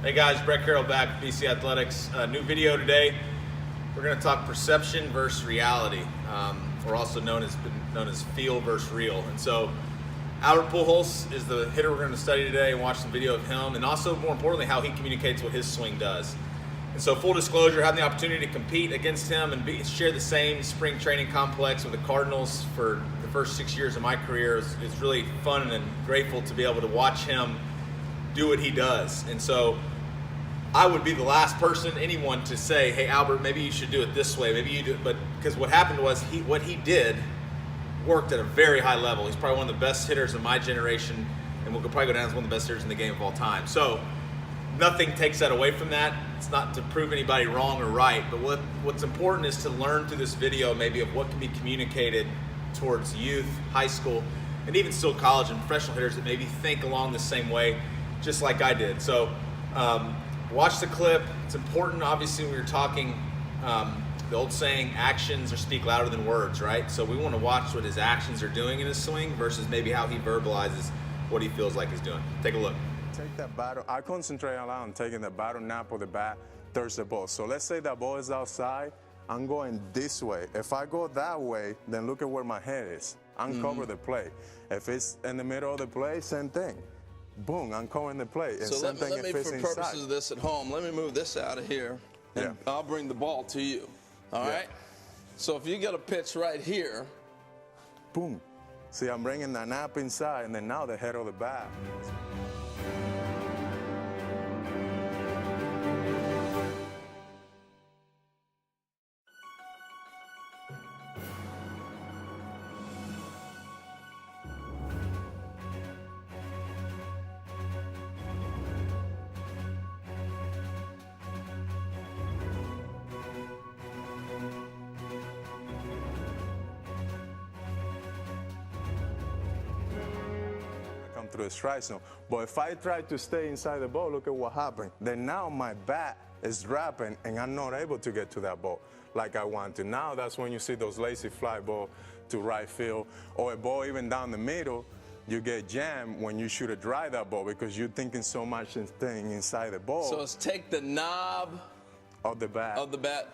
Hey guys, Brett Carroll back with BC Athletics. New video today. We're going to talk perception versus reality, or also known as feel versus real. And so, Albert Pujols is the hitter we're going to study today and watch some video of him, and also more importantly, how he communicates what his swing does. And so, full disclosure, having the opportunity to compete against him and share the same spring training complex with the Cardinals for the first 6 years of my career is really fun and grateful to be able to watch him do what he does. And so I would be the last person, anyone, to say, hey, Albert, maybe you should do it this way. Maybe you do, but because what happened was what he did worked at a very high level. He's probably one of the best hitters of my generation, and will probably go down as one of the best hitters in the game of all time. So nothing takes that away from that. It's not to prove anybody wrong or right, but what's important is to learn through this video maybe of what can be communicated towards youth, high school, and even still college and professional hitters that maybe think along the same way, just like I did. So watch the clip. It's important, obviously, when you're talking, the old saying, actions speak louder than words, right? So we want to watch what his actions are doing in his swing versus maybe how he verbalizes what he feels like he's doing. Take a look. Take that battle. I concentrate a lot on taking the battle nap of the bat towards the ball. So let's say that ball is outside. I'm going this way. If I go that way, then look at where my head is. Uncover the plate. If it's in the middle of the plate, same thing. Boom, I'm covering the plate. So let me, for purposes of this at home, let me move this out of here, and I'll bring the ball to you. All right? So if you get a pitch right here. Boom. See, I'm bringing the nap inside, and then now the head of the bat. Through the strike zone. But if I try to stay inside the ball, look at what happened. Then now my bat is dropping and I'm not able to get to that ball like I want to. Now that's when you see those lazy fly ball to right field, or a ball even down the middle. You get jammed when you shoot a dry that ball because you're thinking so much and staying inside the ball. So it's take the knob of the bat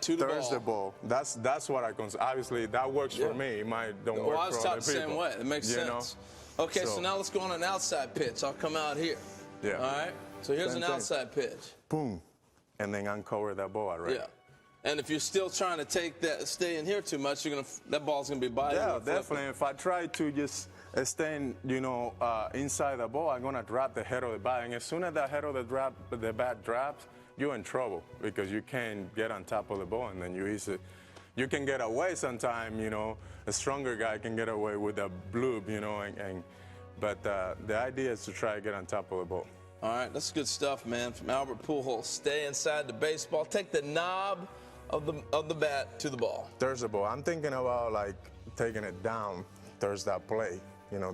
to the ball. The ball. That's what I consider. Obviously, that works for me. It might don't work for other people. I was taught the same way. It makes sense. Okay, so now let's go on an outside pitch. I'll come out here. Yeah. All right? So here's an outside pitch. Boom. And then uncover that ball already. Yeah. And if you're still trying to stay in here too much, that ball's going to be by you. Yeah, definitely. If I try to just stay inside the ball, I'm going to drop the head of the bat. And as soon as the head of the bat drops, you're in trouble because you can't get on top of the ball, and then you can get away sometime, a stronger guy can get away with a bloop, but the idea is to try to get on top of the ball. All right, that's good stuff, man, from Albert Pujols. Stay inside the baseball. Take the knob of the bat to the ball. There's the ball. I'm thinking about, taking it down towards that play,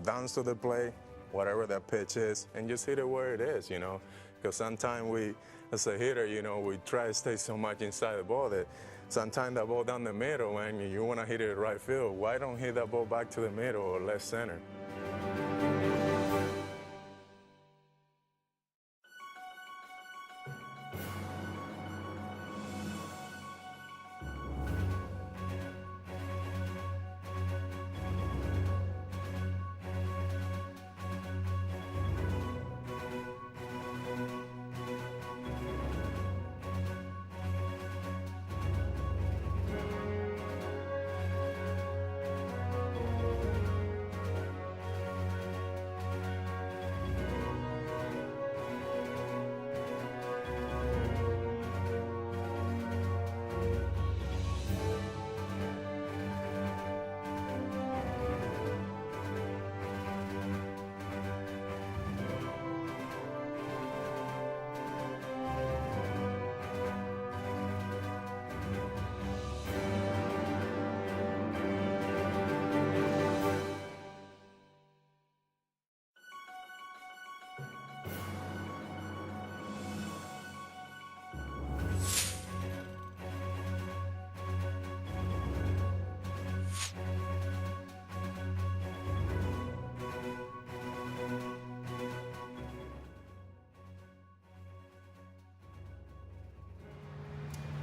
down to the play, whatever that pitch is, and just hit it where it is, because sometimes we, as a hitter, we try to stay so much inside the ball that sometimes that ball down the middle, and you want to hit it right field. Why don't hit that ball back to the middle or left center?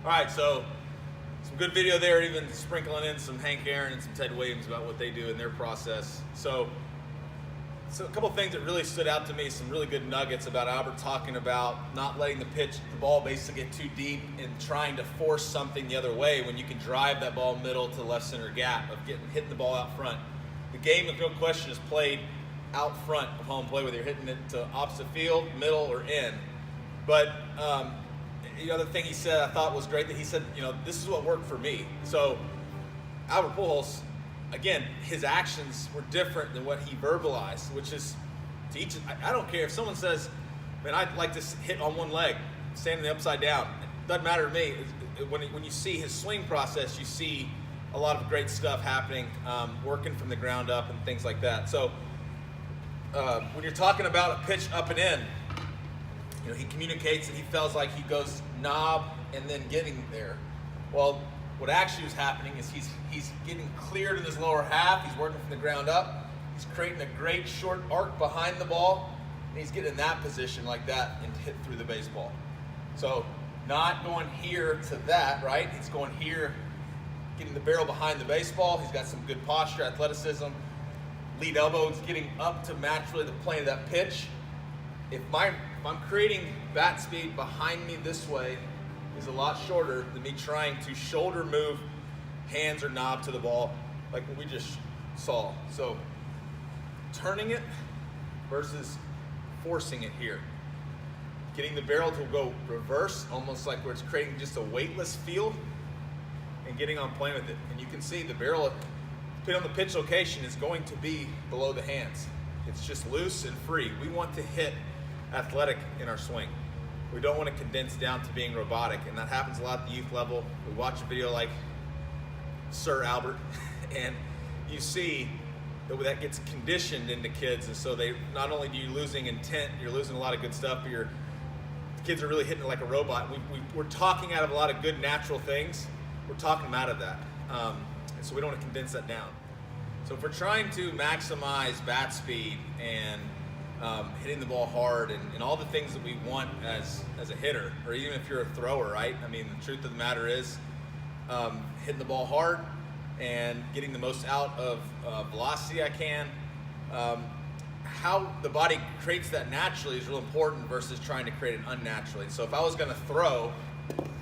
All right, so some good video there, even sprinkling in some Hank Aaron and some Ted Williams about what they do in their process. So a couple things that really stood out to me, some really good nuggets about Albert talking about not letting the ball basically get too deep and trying to force something the other way when you can drive that ball middle to the left center gap of hitting the ball out front. The game, with no question, is played out front of home play, whether you're hitting it to opposite field, middle, or in. But the other thing he said I thought was great, that he said, this is what worked for me. So Albert Pujols, again, his actions were different than what he verbalized, which is to each. I don't care if someone says, man, I'd like to hit on one leg, standing upside down. It doesn't matter to me. When you see his swing process, you see a lot of great stuff happening, working from the ground up and things like that. So when you're talking about a pitch up and in, he communicates that he feels like he goes knob and then getting there. Well, what actually was happening is he's getting cleared in his lower half. He's working from the ground up. He's creating a great short arc behind the ball, and he's getting in that position like that and hit through the baseball. So not going here to that, right? He's going here, getting the barrel behind the baseball. He's got some good posture, athleticism. Lead elbow is getting up to match really the plane of that pitch. If I'm creating bat speed behind me this way, is a lot shorter than me trying to shoulder move hands or knob to the ball like what we just saw. So turning it versus forcing it here. Getting the barrel to go reverse, almost like where it's creating just a weightless feel, and getting on plane with it. And you can see the barrel, depending on the pitch location, is going to be below the hands. It's just loose and free. We want to hit athletic in our swing. We don't want to condense down to being robotic, and that happens a lot at the youth level. We watch a video like Sir Albert, and you see that gets conditioned into kids, and so they not only do you losing intent, you're losing a lot of good stuff, but the kids are really hitting it like a robot. We're talking out of a lot of good natural things. We're talking them out of that, and so we don't want to condense that down. So if we're trying to maximize bat speed and hitting the ball hard and all the things that we want as a hitter, or even if you're a thrower, right? I mean, the truth of the matter is hitting the ball hard and getting the most out of velocity I can. How the body creates that naturally is real important versus trying to create it unnaturally. So if I was going to throw,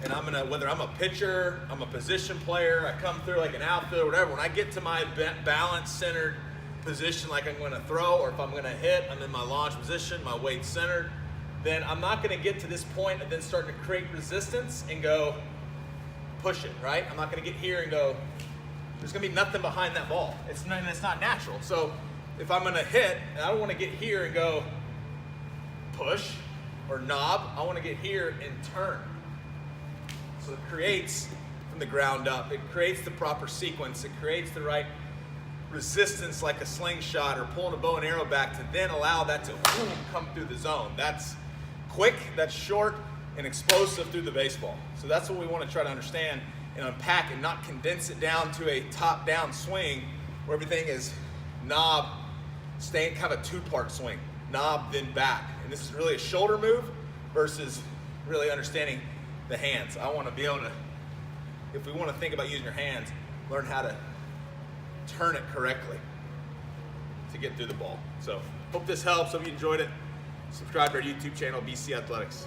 and whether I'm a pitcher, I'm a position player, I come through like an outfield or whatever, when I get to my balanced, centered position like I'm going to throw, or if I'm going to hit, I'm in my launch position, my weight centered, then I'm not going to get to this point and then starting to create resistance and go push it, right? I'm not going to get here and go, there's going to be nothing behind that ball. It's not natural. So if I'm going to hit, and I don't want to get here and go push or knob, I want to get here and turn. So it creates from the ground up, it creates the proper sequence, it creates the right resistance like a slingshot or pulling a bow and arrow back to then allow that to come through the zone. That's quick, that's short, and explosive through the baseball. So that's what we want to try to understand and unpack, and not condense it down to a top-down swing where everything is knob, staying kind of a two-part swing, knob then back. And this is really a shoulder move versus really understanding the hands. I want to be able to, if we want to think about using your hands, learn how to turn it correctly to get through the ball. So hope this helps. Hope you enjoyed it. Subscribe to our YouTube channel, BC Athletics.